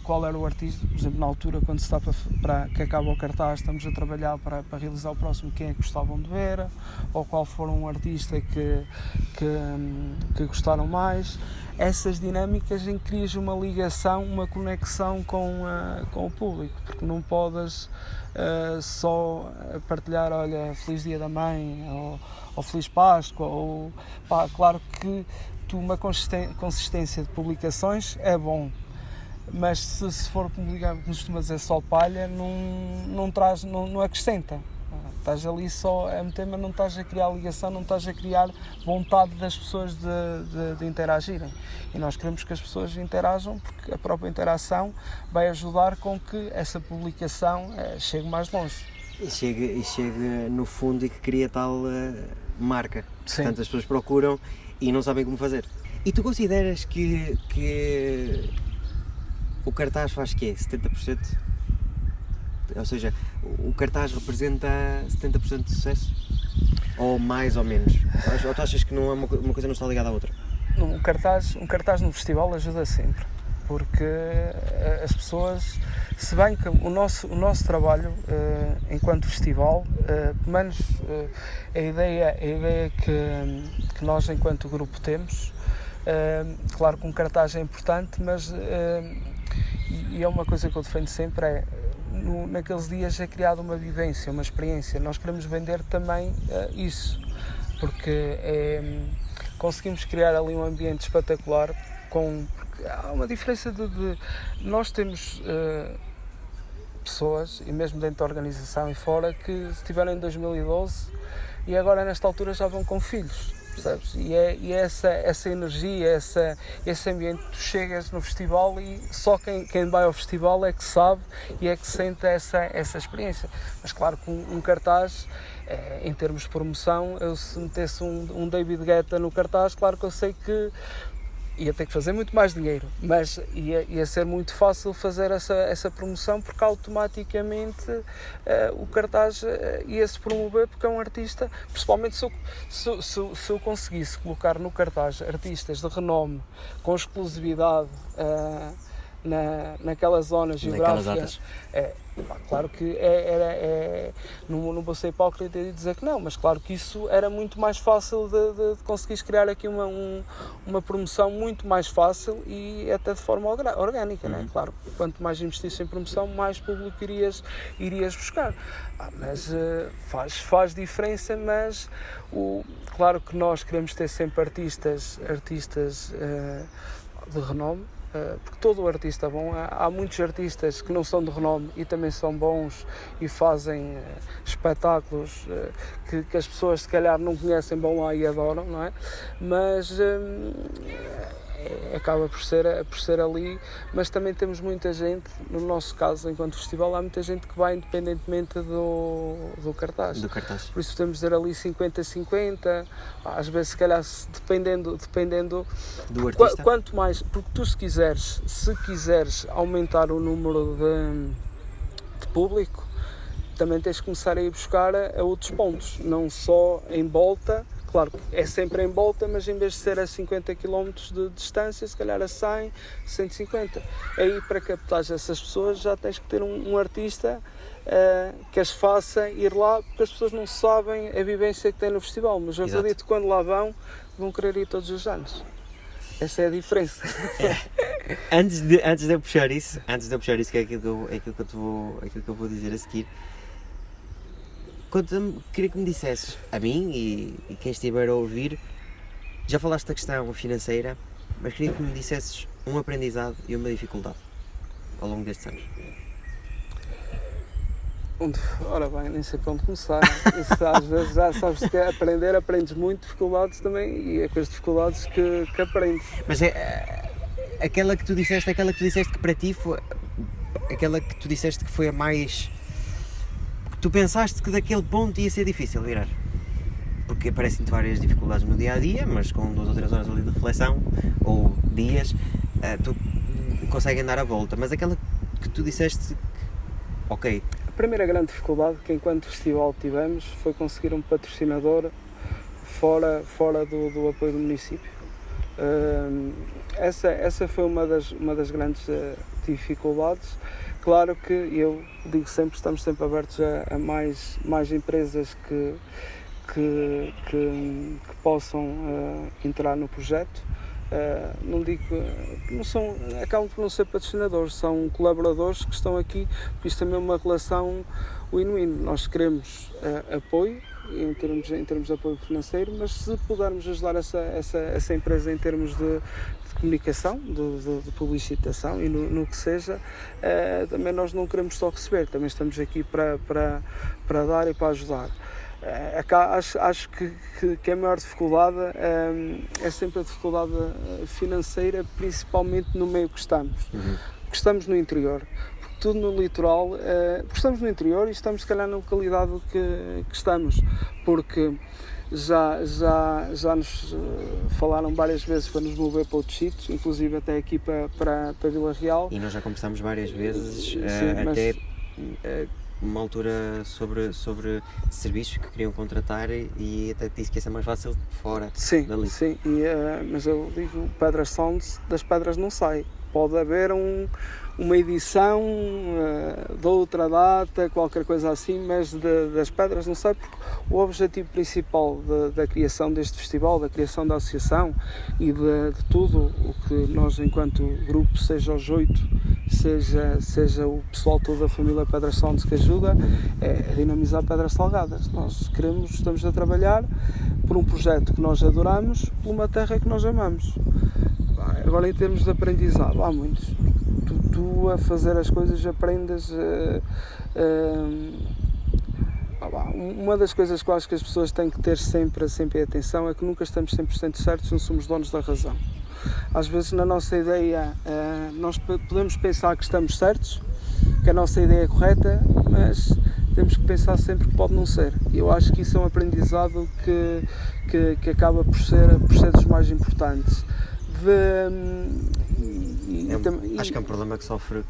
qual era o artista. Por exemplo, na altura, quando se está para que acaba o cartaz, estamos a trabalhar para realizar o próximo, quem é que gostavam de ver, ou qual for um artista que gostaram mais. Essas dinâmicas em que crias uma ligação, uma conexão com o público, porque não podes só partilhar, olha, Feliz Dia da Mãe, ou Feliz Páscoa, ou claro que uma consistência de publicações é bom, mas se for, como costuma dizer, só palha, não acrescenta. Estás ali só a meter, mas não estás a criar ligação, não estás a criar vontade das pessoas de interagirem. E nós queremos que as pessoas interajam, porque a própria interação vai ajudar com que essa publicação chegue mais longe. E chega no fundo, e que cria tal marca. Sim. Portanto, as pessoas procuram e não sabem como fazer. E tu consideras que o cartaz faz quê? 70%? Ou seja, o cartaz representa 70% de sucesso? Ou mais ou menos? Ou tu achas que não é uma coisa não está ligada à outra? Um cartaz no festival ajuda sempre, porque as pessoas, se bem que o nosso trabalho enquanto festival, pelo menos a ideia que nós enquanto grupo temos, claro que um cartaz é importante, mas e é uma coisa que eu defendo sempre, naqueles dias é criada uma vivência, uma experiência. Nós queremos vender também isso, porque conseguimos criar ali um ambiente espetacular, porque há uma diferença de nós temos pessoas, e mesmo dentro da organização e fora, que estiveram em 2012 e agora nesta altura já vão com filhos, percebes? E essa energia, esse ambiente, tu chegas no festival e só quem vai ao festival é que sabe e é que sente essa experiência. Mas claro que um cartaz, em termos de promoção, eu se metesse um David Guetta no cartaz, claro que eu sei que ia ter que fazer muito mais dinheiro, mas ia ser muito fácil fazer essa promoção, porque automaticamente o cartaz ia-se promover, porque é um artista, principalmente se eu conseguisse colocar no cartaz artistas de renome, com exclusividade naquela zona geográfica. Claro que não vou ser hipócrita e dizer que não, mas claro que isso era muito mais fácil de conseguires criar aqui uma promoção muito mais fácil e até de forma orgânica, né? Claro, quanto mais investisse em promoção, mais público irias buscar. Mas faz diferença, mas de renome, porque todo o artista é bom. Há muitos artistas que não são de renome e também são bons e fazem espetáculos que as pessoas se calhar não conhecem, vão lá e adoram, não é? Mas acaba por ser ali, mas também temos muita gente, no nosso caso, enquanto festival, há muita gente que vai independentemente do cartaz. Por isso podemos dizer ali 50-50, às vezes se calhar dependendo do artista. Quanto mais, porque tu se quiseres aumentar o número de público, também tens de começar a ir buscar a outros pontos, não só em volta. Claro que é sempre em volta, mas em vez de ser a 50 km de distância, se calhar a 100, 150. Aí, para captar essas pessoas, já tens que ter um artista que as faça ir lá, porque as pessoas não sabem a vivência que têm no festival. Mas eu acredito que quando lá vão querer ir todos os anos. Essa é a diferença. Antes de eu puxar isso, que é aquilo que eu vou dizer a seguir, queria que me dissesses, a mim e quem estiver a ouvir, já falaste da questão financeira, mas queria que me dissesses um aprendizado e uma dificuldade ao longo destes anos. Ora bem, nem sei para onde começar. Isso, às vezes já sabes que aprendes muito, dificuldades também, e é com as dificuldades que aprendes. Mas aquela que tu disseste que para ti foi, aquela que tu disseste que foi a mais... Tu pensaste que daquele ponto ia ser difícil virar, porque aparecem-te várias dificuldades no dia-a-dia, mas com 2 ou 3 horas ali de reflexão, ou dias, tu conseguem dar a volta, mas aquela que tu disseste, ok. A primeira grande dificuldade que enquanto festival tivemos foi conseguir um patrocinador fora do apoio do município. Essa foi uma das grandes dificuldades. Claro que eu digo sempre, estamos sempre abertos a mais empresas que possam entrar no projeto. Não digo, acabam por não ser patrocinadores, são colaboradores que estão aqui, porque isto também é uma relação win-win. Nós queremos apoio em termos de apoio financeiro, mas se pudermos ajudar essa empresa em termos de comunicação, de publicitação e no que seja, também nós não queremos só receber, também estamos aqui para dar e para ajudar. Acho que a maior dificuldade é sempre a dificuldade financeira, principalmente no meio que estamos. Porque estamos no interior, porque tudo no litoral, porque estamos no interior e estamos se calhar na localidade que estamos, porque já nos falaram várias vezes para nos mover para outros sítios, inclusive até aqui para Vila Real. E nós já conversámos várias vezes, mas uma altura sobre serviços que queriam contratar e até disse que ia ser mais fácil fora dali. Sim, mas eu digo, Pedras Sounds, das pedras não sai. Pode haver uma edição de outra data, qualquer coisa assim, mas das pedras não sai, porque o objetivo principal da criação deste festival, da criação da associação e de tudo o que nós enquanto grupo, seja os 8, seja o pessoal todo da família Pedras Sounds que ajuda, é dinamizar Pedras Salgadas. Nós estamos a trabalhar por um projeto que nós adoramos, por uma terra que nós amamos. Agora, em termos de aprendizado, há muitos. Tu a fazer as coisas aprendes. Uma das coisas que eu acho que as pessoas têm que ter sempre atenção é que nunca estamos 100% certos, não somos donos da razão. Às vezes, na nossa ideia, nós podemos pensar que estamos certos, que a nossa ideia é correta, mas temos que pensar sempre que pode não ser. E eu acho que isso é um aprendizado que acaba por ser dos mais importantes. Acho que é um problema que sofre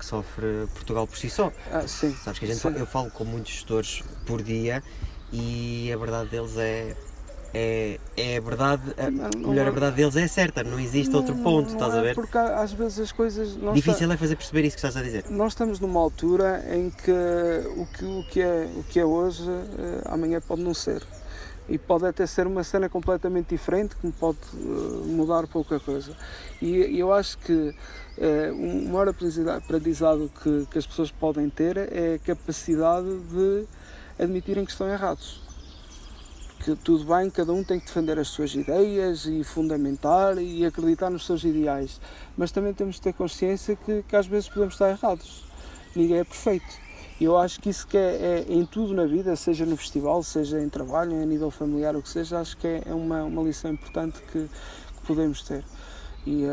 Portugal por si só. Sim, sabes que eu falo com muitos gestores por dia e a verdade deles é a verdade, a verdade deles é certa, não existe outro ponto, estás a ver? Porque às vezes as coisas... Difícil é fazer perceber isso que estás a dizer. Nós estamos numa altura em que o que é hoje, amanhã pode não ser. E pode até ser uma cena completamente diferente, que pode mudar pouca coisa. E eu acho que o maior aprendizado que as pessoas podem ter é a capacidade de admitirem que estão errados. que tudo bem, cada um tem que defender as suas ideias e fundamentar e acreditar nos seus ideais, mas também temos de ter consciência que às vezes podemos estar errados. Ninguém é perfeito. E eu acho que isso que é em tudo na vida, seja no festival, seja em trabalho, a nível familiar, o que seja, acho que é uma lição importante que podemos ter. E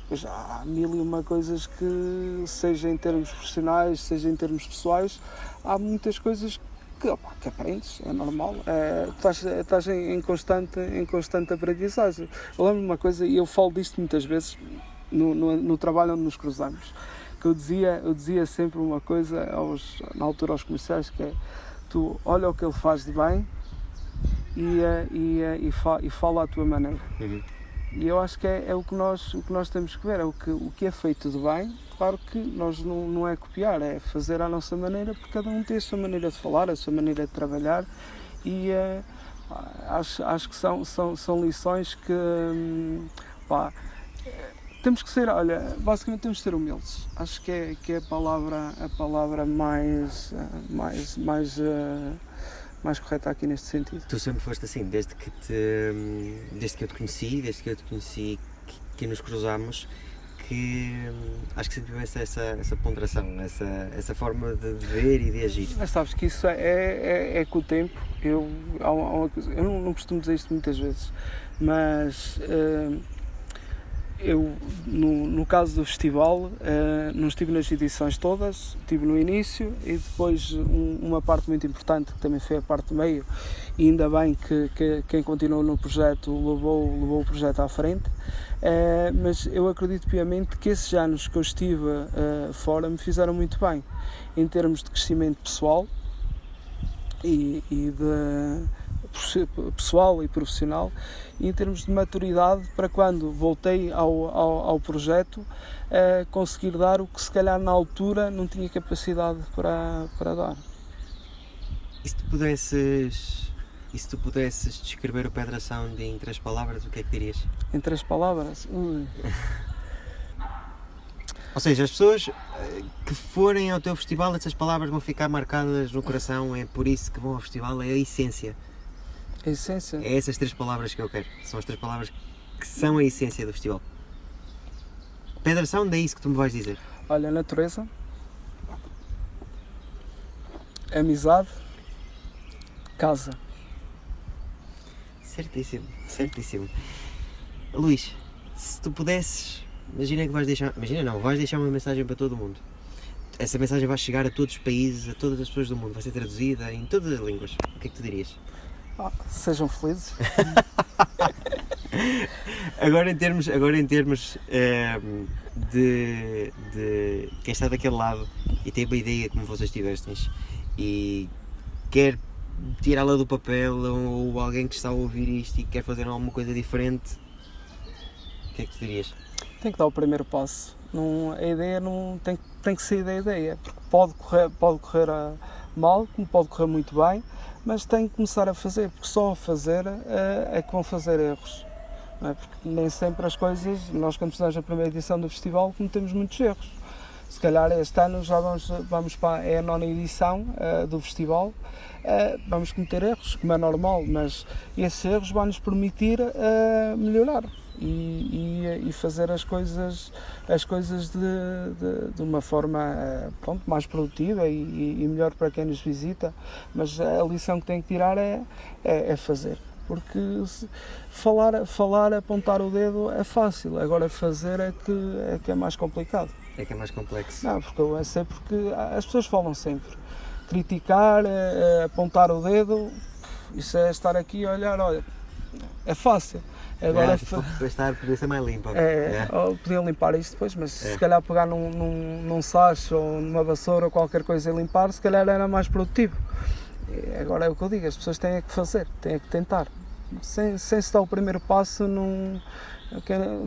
depois há mil e uma coisas que, seja em termos profissionais, seja em termos pessoais, há muitas coisas que aprendes, é normal, estás em constante aprendizagem. Eu lembro-me de uma coisa, e eu falo disto muitas vezes no trabalho onde nos cruzamos, que eu dizia sempre uma coisa na altura aos comerciais, que é: tu olha o que ele faz de bem e fala à tua maneira. E eu acho que é o que nós temos que ver, é o que é feito de bem. Claro que nós não é copiar, é fazer à nossa maneira, porque cada um tem a sua maneira de falar, a sua maneira de trabalhar, e acho que são lições que temos que ser, basicamente temos que ser humildes. Acho que é a palavra mais correta aqui neste sentido. Tu sempre foste assim, desde que eu te conheci, que nos cruzámos, que acho que sempre tivesse essa ponderação, essa forma de ver e de agir. Mas sabes que isso é com o tempo. Eu não costumo dizer isto muitas vezes, mas eu, no caso do festival, não estive nas edições todas, estive no início e depois uma parte muito importante, que também foi a parte do meio, e ainda bem que quem continuou no projeto levou o projeto à frente, mas eu acredito piamente que esses anos que eu estive fora me fizeram muito bem, em termos de crescimento pessoal e pessoal e profissional, e em termos de maturidade, para quando voltei ao projeto conseguir dar o que se calhar na altura não tinha capacidade para dar. E se tu pudesses descrever o Pedra Sound em 3 palavras, o que é que dirias? Em 3 palavras? Ou seja, as pessoas que forem ao teu festival, essas palavras vão ficar marcadas no coração, é por isso que vão ao festival, é a essência. A essência? É essas 3 palavras que eu quero, são as 3 palavras que são a essência do festival. Pedra Sound, é isso que tu me vais dizer? Olha, natureza, amizade, casa. Certíssimo. Luís, se tu pudesses, vais deixar uma mensagem para todo o mundo. Essa mensagem vai chegar a todos os países, a todas as pessoas do mundo, vai ser traduzida em todas as línguas. O que é que tu dirias? Sejam felizes. Agora em termos de quem está daquele lado e tem uma ideia como vocês tivestes e quer tirá-la do papel, ou alguém que está a ouvir isto e quer fazer alguma coisa diferente, o que é que tu dirias? Tem que dar o primeiro passo. A ideia não tem que sair da ideia, porque pode correr mal, como pode correr muito bem, mas tem que começar a fazer, porque só a fazer é que vão fazer erros. Não é? Porque nem sempre as coisas, nós quando fizemos a primeira edição do festival cometemos muitos erros. Se calhar este ano já vamos para a 9ª edição do festival, vamos cometer erros, como é normal, mas esses erros vão nos permitir melhorar e fazer as coisas de uma forma mais produtiva e melhor para quem nos visita, mas a lição que tem que tirar é fazer. Porque falar, apontar o dedo é fácil, agora fazer é que é mais complicado. É que é mais complexo. Não, porque as pessoas falam sempre. Criticar, apontar o dedo, isso é estar aqui e olhar, olha, é fácil. Agora podia ser mais limpa. Podiam limpar isto depois, mas se calhar pegar num sacho ou numa vassoura ou qualquer coisa e limpar, se calhar era mais produtivo. Agora é o que eu digo, as pessoas têm que fazer, têm que tentar. Sem se dar o primeiro passo,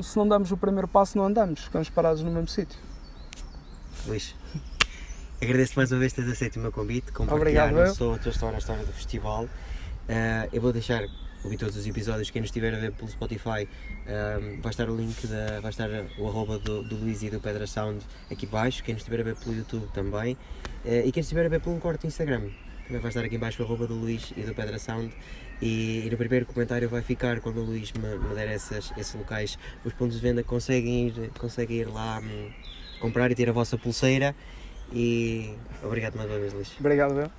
se não damos o primeiro passo, não andamos, ficamos parados no mesmo sítio. Luís, agradeço-te mais uma vez teres aceito o meu convite, compartilhar não só a tua história, a história do festival. Eu vou deixar ouvir todos os episódios, quem nos estiver a ver pelo Spotify, vai estar o link, vai estar o arroba do Luís e do Pedra Sound aqui abaixo, quem nos estiver a ver pelo YouTube também, e quem estiver a ver pelo corte do Instagram, também vai estar aqui embaixo o arroba do Luís e do Pedra Sound. E no primeiro comentário vai ficar, quando o Luís me der esses locais, os pontos de venda, conseguem ir lá comprar e ter a vossa pulseira. E obrigado mais uma vez, Luís. Obrigado, eu.